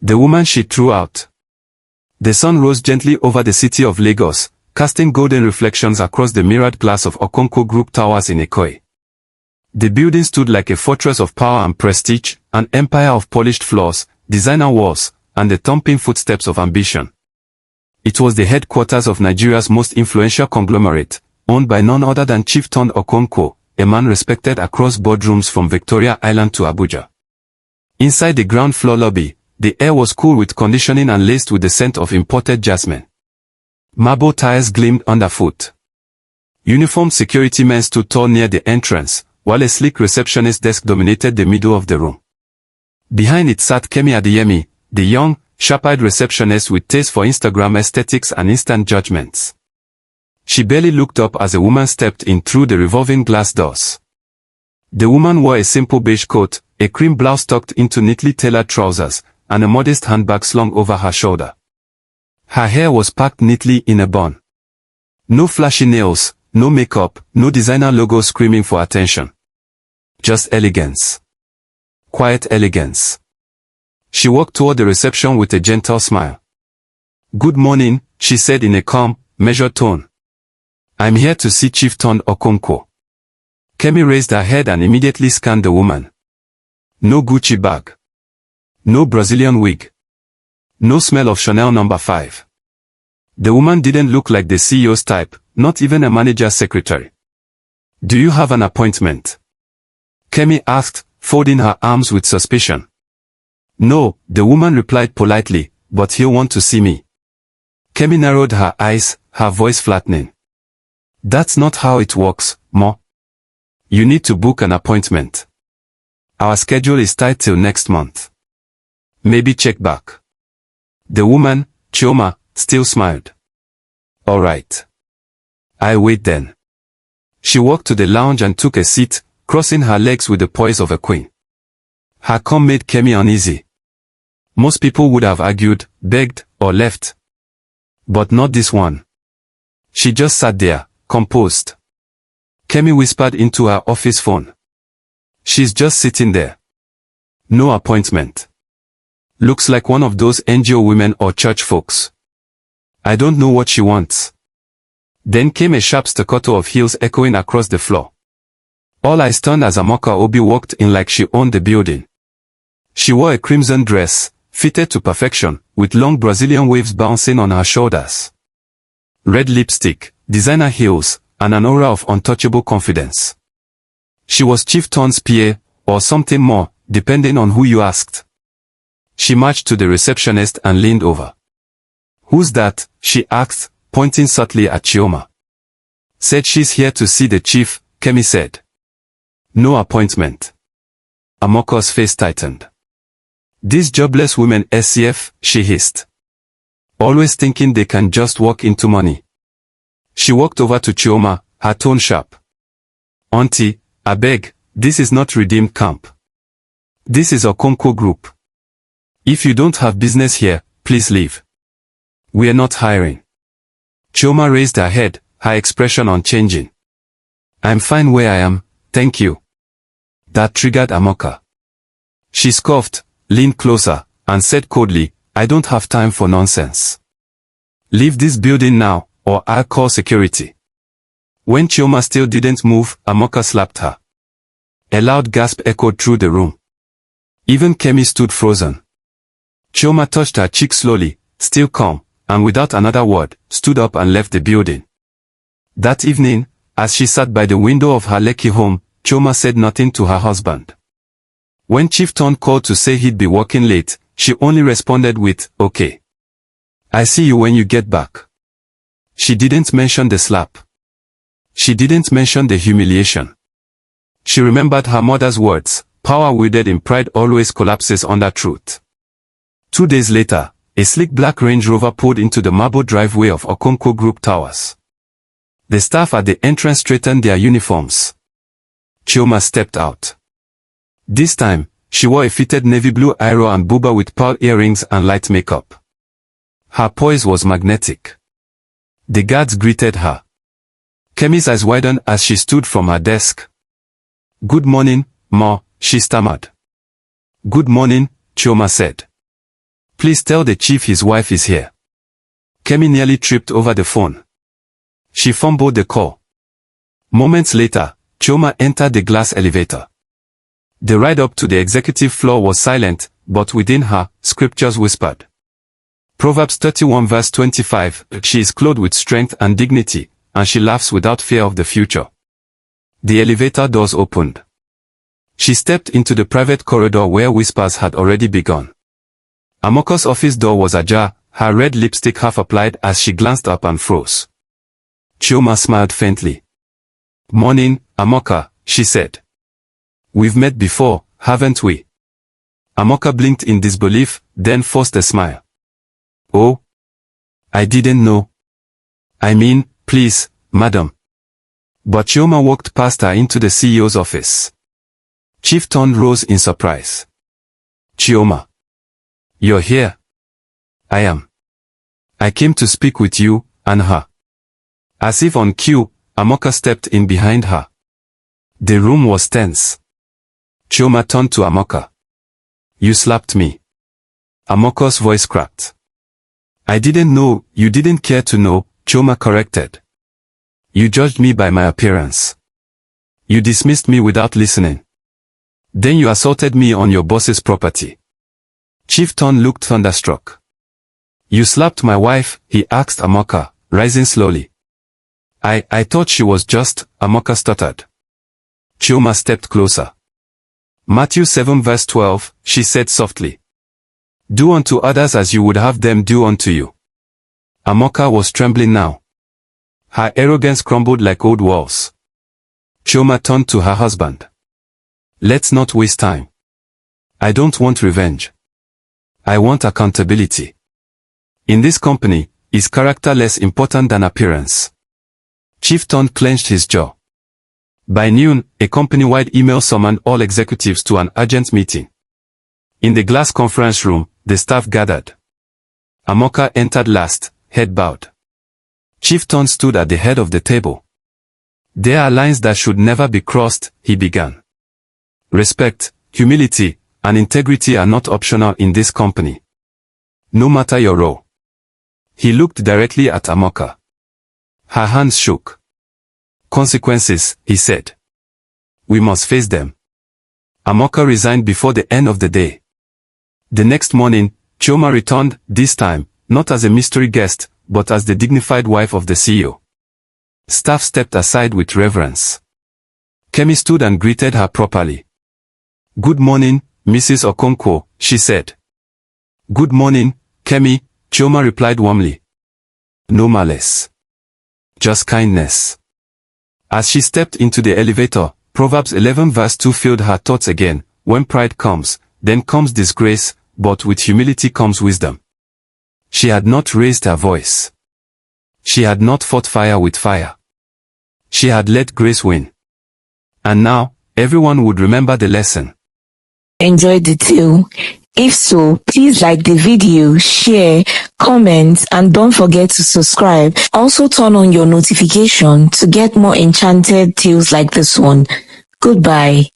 The woman she threw out. The sun rose gently over the city of Lagos, casting golden reflections across the mirrored glass of Okonkwo Group Towers in Ikoyi. The building stood like a fortress of power and prestige, an empire of polished floors, designer walls, and the thumping footsteps of ambition. It was the headquarters of Nigeria's most influential conglomerate, owned by none other than Chief Ton Okonkwo, a man respected across boardrooms from Victoria Island to Abuja. Inside the ground floor lobby, the air was cool with conditioning and laced with the scent of imported jasmine. Marble tires gleamed underfoot. Uniformed security men stood tall near the entrance, while a sleek receptionist desk dominated the middle of the room. Behind it sat Kemi Adeyemi, the young, sharp-eyed receptionist with taste for Instagram aesthetics and instant judgments. She barely looked up as a woman stepped in through the revolving glass doors. The woman wore a simple beige coat, a cream blouse tucked into neatly tailored trousers, and a modest handbag slung over her shoulder. Her hair was packed neatly in a bun. No flashy nails, no makeup, no designer logo screaming for attention. Just elegance. Quiet elegance. She walked toward the reception with a gentle smile. "Good morning," she said in a calm, measured tone. "I'm here to see Chief Ton Okonkwo." Kemi raised her head and immediately scanned the woman. No Gucci bag. No Brazilian wig. No smell of Chanel No. 5. The woman didn't look like the CEO's type, not even a manager's secretary. "Do you have an appointment?" Kemi asked, folding her arms with suspicion. "No," the woman replied politely, "but he'll want to see me." Kemi narrowed her eyes, her voice flattening. "That's not how it works, Ma. You need to book an appointment. Our schedule is tight till next month. Maybe check back." The woman, Chioma, still smiled. "All right. I'll wait then." She walked to the lounge and took a seat, crossing her legs with the poise of a queen. Her calm made Kemi uneasy. Most people would have argued, begged, or left. But not this one. She just sat there, composed. Kemi whispered into her office phone. "She's just sitting there. No appointment. Looks like one of those NGO women or church folks. I don't know what she wants." Then came a sharp staccato of heels echoing across the floor. All eyes turned as Amoka Obi walked in like she owned the building. She wore a crimson dress, fitted to perfection, with long Brazilian waves bouncing on her shoulders. Red lipstick, designer heels, and an aura of untouchable confidence. She was Chief Ton's PA, or something more, depending on who you asked. She marched to the receptionist and leaned over. "Who's that?" she asked, pointing subtly at Chioma. "Said she's here to see the chief," Kemi said. "No appointment." Amoka's face tightened. "These jobless women SCF, she hissed. Always thinking they can just walk into money." She walked over to Chioma, her tone sharp. "Auntie, I beg, this is not Redeemed Camp. This is Okonkwo Group. If you don't have business here, please leave. We are not hiring." Chioma raised her head, her expression unchanging. "I'm fine where I am, thank you." That triggered Amoka. She scoffed, leaned closer, and said coldly, "I don't have time for nonsense. Leave this building now, or I'll call security." When Chioma still didn't move, Amoka slapped her. A loud gasp echoed through the room. Even Kemi stood frozen. Chioma touched her cheek slowly, still calm, and without another word, stood up and left the building. That evening, as she sat by the window of her Lekki home, Chioma said nothing to her husband. When Chief Ton called to say he'd be working late, she only responded with, "Okay. I see you when you get back." She didn't mention the slap. She didn't mention the humiliation. She remembered her mother's words, "Power wielded in pride always collapses under truth." 2 days later, a sleek black Range Rover pulled into the marble driveway of Okonkwo Group Towers. The staff at the entrance straightened their uniforms. Chioma stepped out. This time, she wore a fitted navy blue aero and buba with pearl earrings and light makeup. Her poise was magnetic. The guards greeted her. Kemi's eyes widened as she stood from her desk. "Good morning, Ma," she stammered. "Good morning," Chioma said. Please tell the chief his wife is here. Kemi nearly tripped over the phone. She fumbled the call. Moments later, Chioma entered the glass elevator. The ride up to the executive floor was silent, but within her, scriptures whispered. Proverbs 31 verse 25, she is clothed with strength and dignity, and she laughs without fear of the future. The elevator doors opened. She stepped into the private corridor where whispers had already begun. Amoka's office door was ajar, her red lipstick half applied as she glanced up and froze. Chioma smiled faintly. Morning, Amoka, she said. We've met before, haven't we? Amoka blinked in disbelief, then forced a smile. Oh? I didn't know. I mean, please, madam. But Chioma walked past her into the CEO's office. Chief Ton rose in surprise. Chioma. You're here? I am. I came to speak with you, and her. As if on cue, Amoka stepped in behind her. The room was tense. Chioma turned to Amoka. You slapped me. Amoka's voice cracked. I didn't know, you didn't care to know, Chioma corrected. You judged me by my appearance. You dismissed me without listening. Then you assaulted me on your boss's property. Chief Ton looked thunderstruck. You slapped my wife, he asked Amoka, rising slowly. I thought she was just, Amoka stuttered. Chioma stepped closer. Matthew 7 verse 12, she said softly. Do unto others as you would have them do unto you. Amoka was trembling now. Her arrogance crumbled like old walls. Chioma turned to her husband. Let's not waste time. I don't want revenge. I want accountability. In this company, is character less important than appearance? Chief Ton clenched his jaw. By noon, a company-wide email summoned all executives to an urgent meeting. In the glass conference room, the staff gathered. Amoka entered last, head bowed. Chief Ton stood at the head of the table. There are lines that should never be crossed, he began. Respect, humility, and integrity are not optional in this company. No matter your role. He looked directly at Amoka. Her hands shook. Consequences, he said. We must face them. Amoka resigned before the end of the day. The next morning, Chioma returned, this time, not as a mystery guest, but as the dignified wife of the CEO. Staff stepped aside with reverence. Kemi stood and greeted her properly. Good morning, Mrs. Okonkwo, she said. Good morning, Kemi, Chioma replied warmly. No malice. Just kindness. As she stepped into the elevator, Proverbs 11 verse 2 filled her thoughts again. When pride comes, then comes disgrace, but with humility comes wisdom. She had not raised her voice. She had not fought fire with fire. She had let grace win. And now, everyone would remember the lesson. Enjoyed the tale? If so, please like the video, share, comment, and don't forget to subscribe. Also turn on your notification to get more enchanted tales like this one. Goodbye.